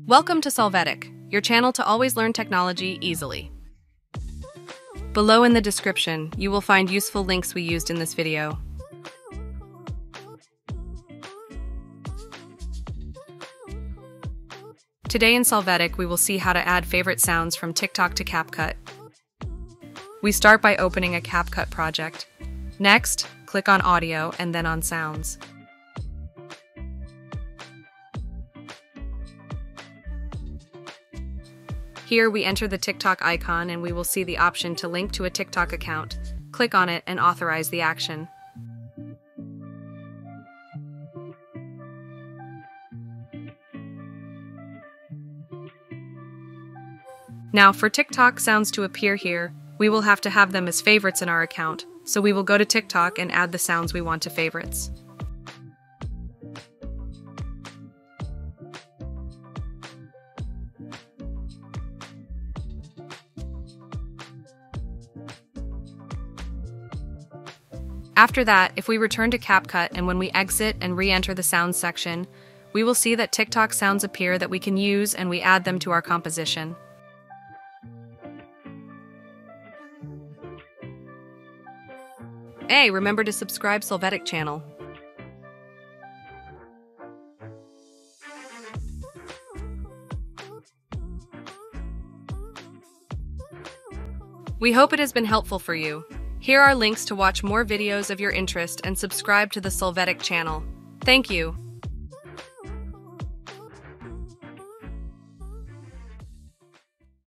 Welcome to Solvetic, your channel to always learn technology easily. Below in the description, you will find useful links we used in this video. Today in Solvetic, we will see how to add favorite sounds from TikTok to Capcut. We start by opening a Capcut project. Next, click on Audio and then on Sounds. Here we enter the TikTok icon and we will see the option to link to a TikTok account. Click on it and authorize the action. Now for TikTok sounds to appear here, we will have to have them as favorites in our account, so we will go to TikTok and add the sounds we want to favorites. After that, if we return to Capcut and when we exit and re-enter the sounds section, we will see that TikTok sounds appear that we can use and we add them to our composition. Hey, remember to subscribe Solvetic channel. We hope it has been helpful for you. Here are links to watch more videos of your interest and subscribe to the Solvetic channel. Thank you.